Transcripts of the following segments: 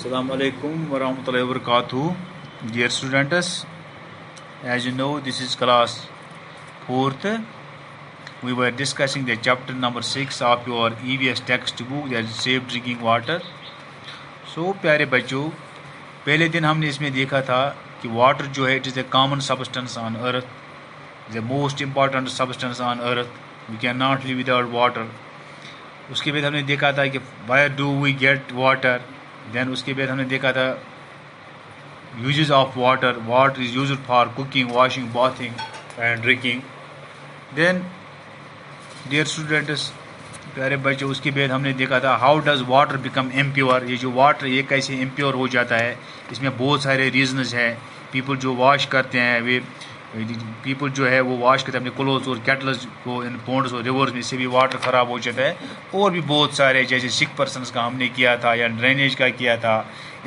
Assalamu alaikum wa rahmatullahi wa barakatuh. Dear students, as you know, this is class 4th. We were discussing the chapter number 6 of your EVS textbook, that is safe drinking water. So प्यारे बच्चों, पहले दिन हमने इसमें देखा था कि water जो है, it is a common substance on earth, the most important substance on earth. We cannot live without water. उसके बाद हमने देखा था कि where do we get water. Then उसके बाद हमने देखा था uses of water. Water is used for cooking, washing, bathing and drinking. Then dear students, प्यारे बच्चों, उसके बाद हमने देखा था how does water become impure. ये जो वाटर ये कैसे impure हो जाता है, इसमें बहुत सारे रीजंस हैं. पीपल जो वॉश करते हैं, वे पीपल जो है वो वॉश करते हैं अपने क्लोथ्स और केटल्स को इन पॉन्ड्स और रिवर्स में, इससे भी वाटर ख़राब हो जाता है. और भी बहुत सारे जैसे सिक पर्सनस का हमने किया था या ड्रेनेज का किया था,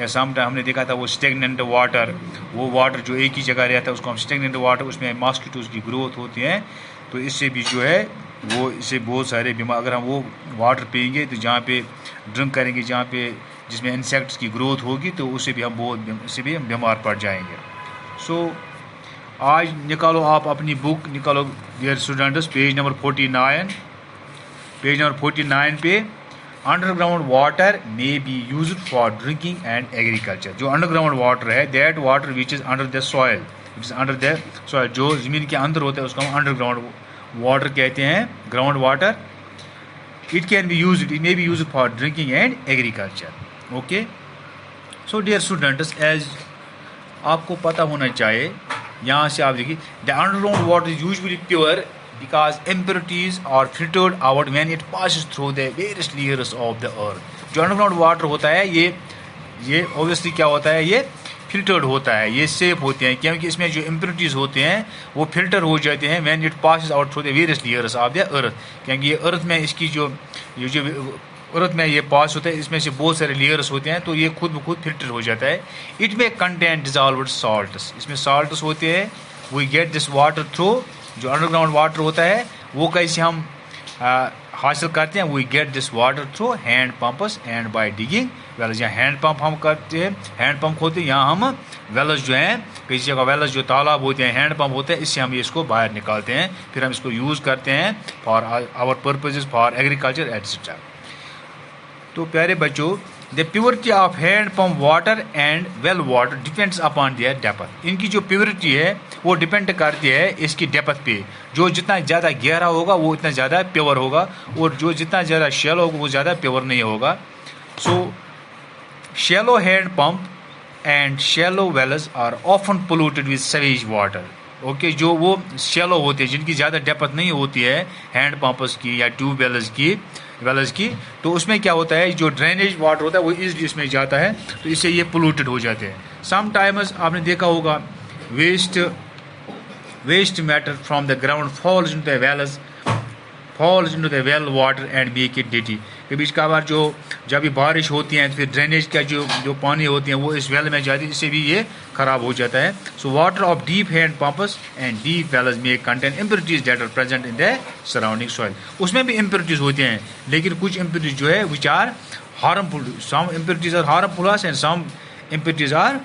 या समटाइम हमने देखा था वो स्टेगनेंट वाटर, वो वाटर जो एक ही जगह रहता है उसको हम स्टेगनेंट वाटर, उसमें मॉस्किटोज़ की ग्रोथ होती है, तो इससे भी जो है वो इससे बहुत सारे बीमार, अगर हम वो वाटर पियेंगे तो जहाँ पे ड्रिंक करेंगे, जहाँ पे जिसमें इंसेक्ट्स की ग्रोथ होगी, तो उससे भी हम इससे भी हम बीमार पड़ जाएंगे. सो आज निकालो आप अपनी बुक निकालो dear students, page number 49. Page number 49 पे underground water may be used for drinking and agriculture. जो अंडरग्राउंड वाटर है, that water which is under the soil, it is under the soil, जो ज़मीन के अंदर होता है उसको हम अंडरग्राउंड वाटर कहते हैं, ground water. It can be use, it may be use for drinking and agriculture. Okay. So dear students, as आपको पता होना चाहिए, यहाँ से आप देखिए, the underground water is usually pure because impurities are filtered out when it passes through the various layers of the earth. जो underground water होता है ये ऑब्वियसली क्या होता है, ये फिल्टर्ड होता है, ये सेफ होते हैं, क्योंकि इसमें जो इम्प्योरिटीज़ होते हैं वो फिल्टर हो जाते हैं when it passes out through the various layers of the earth. क्योंकि ये अर्थ में इसकी जो अर्थ में ये पास होता है, इसमें से बहुत सारे लेयर्स होते हैं, तो ये खुद ब खुद फिल्टर हो जाता है. इट में कंटेंट डिजॉल्व्ड साल्ट्स, इसमें साल्ट्स होते हैं. We get this water through, जो अंडरग्राउंड वाटर होता है वो कैसे हम हासिल करते हैं, we get this water through hand pumps and by digging wells. यहाँ हैंड पंप हम करते हैं, हैंड पंप होते हैं, यहाँ हम वेल्स जो हैं, किसी जगह वेल्स जो तालाब होते हैं, हैंड पंप होते हैं, इससे हम इसको बाहर निकालते हैं, फिर हम इसको यूज़ करते हैं for our purposes, for agriculture etcetera. तो प्यारे बच्चों, the purity of hand pump water and well water depends upon their depth. इनकी जो प्योरिटी है वो डिपेंड करती है इसकी डेप्थ पे. जो जितना ज़्यादा गहरा होगा वो इतना ज़्यादा प्योर होगा, और जो जितना ज़्यादा शैलो होगा वो ज़्यादा प्योर नहीं होगा. So shallow hand pump and shallow wells are often polluted with sewage water. Okay. जो वो शैलो होते हैं, जिनकी ज़्यादा डेप्थ नहीं होती है हैंड पंप्स की या ट्यूब वेल्स की, तो उसमें क्या होता है, जो ड्रेनेज वाटर होता है वो इजली इसमें जाता है, तो इससे ये पोल्यूटेड हो जाते हैं. सम टाइम्स आपने देखा होगा waste matter from the ground falls into the well water and make it डिटी. कभी कभार जो जब भी बारिश होती है तो फिर ड्रेनेज का जो पानी होती है वो इस वेल में जाती है, इससे भी ये खराब हो जाता है. So water of deep hand pumps and deep wells में contain impurities that are present in the surrounding soil. उसमें भी इम्प्योरिटीज होती हैं, लेकिन कुछ इम्प्योरिटीज जो है which are harmful. Some impurities are harmful and some impurities are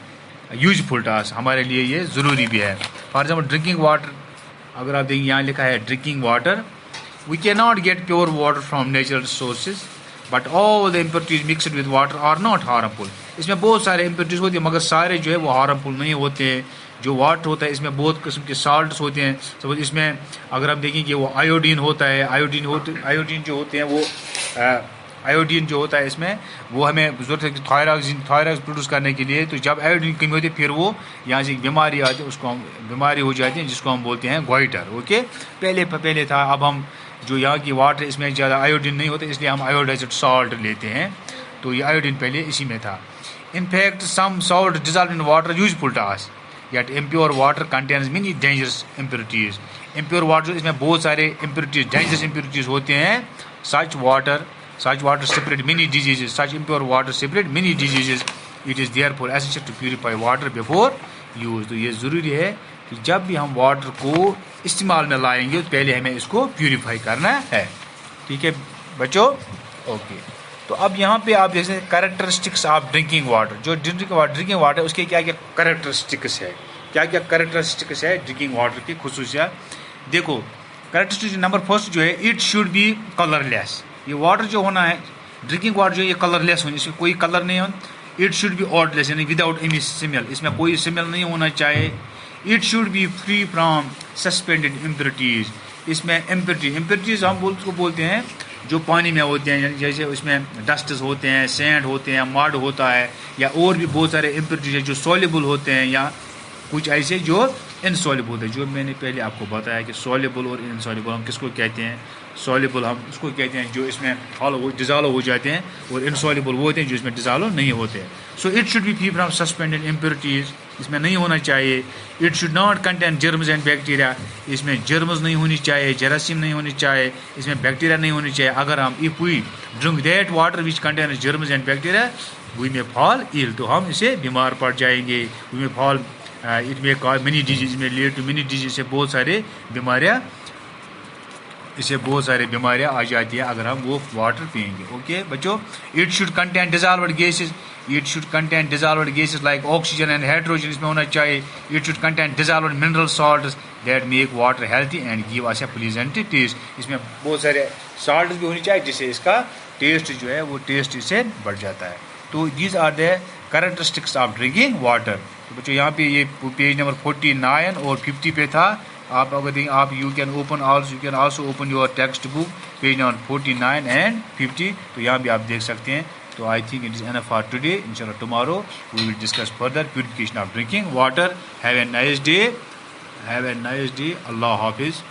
useful to us, हमारे लिए ये ज़रूरी भी है. फॉर एग्जाम्पल ड्रिंकिंग वाटर, अगर आप देखिए यहाँ लिखा है drinking water, we cannot get pure water from natural sources but all the impurities mixed with water are not harmful. इसमें बहुत सारे impurities होती हैं, मगर सारे जो है वो harmful नहीं होते हैं. जो वाटर होता है इसमें बहुत किस्म के साल्ट्स होते हैं. सपोज इसमें अगर हम देखेंगे वो आयोडीन होता है, आयोडीन जो होते हैं वो आयोडीन जो होता है इसमें वो हमें ज़रूरत है थायराइड प्रोड्यूस करने के लिए. तो जब आयोडीन की कमी होती है फिर वो यहाँ से एक बीमारी आती है, उसको हम बीमारी हो जाती है जिसको हम बोलते हैं ग्वाइटर. ओके. पहले था, अब हम जो यहाँ की वाटर इसमें ज़्यादा आयोडीन नहीं होता, इसलिए हम आयोडाइज्ड सॉल्ट लेते हैं. तो ये आयोडीन पहले इसी में था. In fact some salt dissolved in water useful to us, yet impure water contains many dangerous impurities. impure water इसमें बहुत सारे impurities, dangerous impurities होते हैं. such water spread many diseases. Such impure water spread many diseases. It is therefore essential to purify water before use. तो ये ज़रूरी है कि जब भी हम वाटर को इस्तेमाल में लाएंगे तो पहले हमें इसको प्यूरीफाई करना है. ठीक है बच्चों. ओके. تو اب یہاں پہ آپ دیکھ سکتے ہیں کریکٹرسٹکس آف ڈرنکنگ واٹر. جو ڈرنکنگ واٹر اس کے کیا کیا کریکٹرسٹکس ہے, کیا کیا کریکٹرسٹکس ہے ڈرنکنگ واٹر کی خصوصیات. دیکھو کریکٹرسٹکس نمبر فرسٹ جو ہے اٹ شوڈ بی کلر لیس. یہ واٹر جو ہونا ہے ڈرنکنگ واٹر جو ہے یہ کلر لیس ہونا, اس میں کوئی کلر نہیں ہونا. اٹ شوڈ بی آڈ لیس یعنی وداؤٹ اینی اسمیل, اس میں کوئی اسمیل نہیں ہونا چاہیے. It should be free from suspended impurities. اس میں امپیورٹیز ہم اس کو بولتے ہیں جو پانی میں ہوتے ہیں, یعنی جیسے اس میں ڈسٹس ہوتے ہیں, سینڈ ہوتے ہیں, مڈ ہوتا ہے, یا اور بھی بہت سارے امپیورٹیز ہیں جو سولیبل ہوتے ہیں, یا کچھ ایسے جو انسولیبل ہوتے ہیں. جو میں نے پہلے آپ کو بتایا کہ سولیبل اور انسولیبل ہم کس کو کہتے ہیں. سولیبل ہم اس کو کہتے ہیں جو اس میں ڈیزالو ہو جاتے ہیں, اور انسولیبل وہ ہوتے ہیں جو اس میں ڈیزالو نہیں ہوتے ہیں. So it should be free from suspended impurities, اس میں نہیں ہونا چاہیے. It should not contain germs and bacteria, اس میں جرمز نہیں ہونی چاہیے, جراثیم نہیں ہونی چاہیے, اس میں بیکٹیریا نہیں ہونی چاہیے. اگر ہم if we drink that water which contains germs and bacteria we may fall L, تو ہم اسے بیمار پڑ جائیں گے. وی میں فال اٹ میں کاز منی ڈیزیز, میں لیڈ ٹو منی ڈیزیز, سے بہت سارے بیماریاں اسے بہت سارے بیماریاں آ جاتی ہیں اگر ہم وہ واٹر پئیں گے. اوکے بچوں. It should contain dissolved gases, it should contain dissolved gases like oxygen and hydrogen, اس میں ہونا چاہیے. It should contain dissolved mineral salts that make water healthy and give us a pleasant taste. اس میں بہت سارے Salts بھی ہونی چاہیے جس سے اس کا ٹیسٹ جو ہے وہ ٹیسٹ اس سے بڑھ جاتا ہے. تو these are the characteristics of drinking water. تو بچوں یہاں پہ یہ پیج نمبر 49 اور 50 پہ تھا. آپ اگر دیکھیں آپ you can also open your textbook page number 49 and 50. تو یہاں بھی آپ دیکھ سکتے ہیں. تو I think it is enough for today. انشاءاللہ tomorrow we will discuss further purification of drinking water. Have a nice day. اللہ حافظ.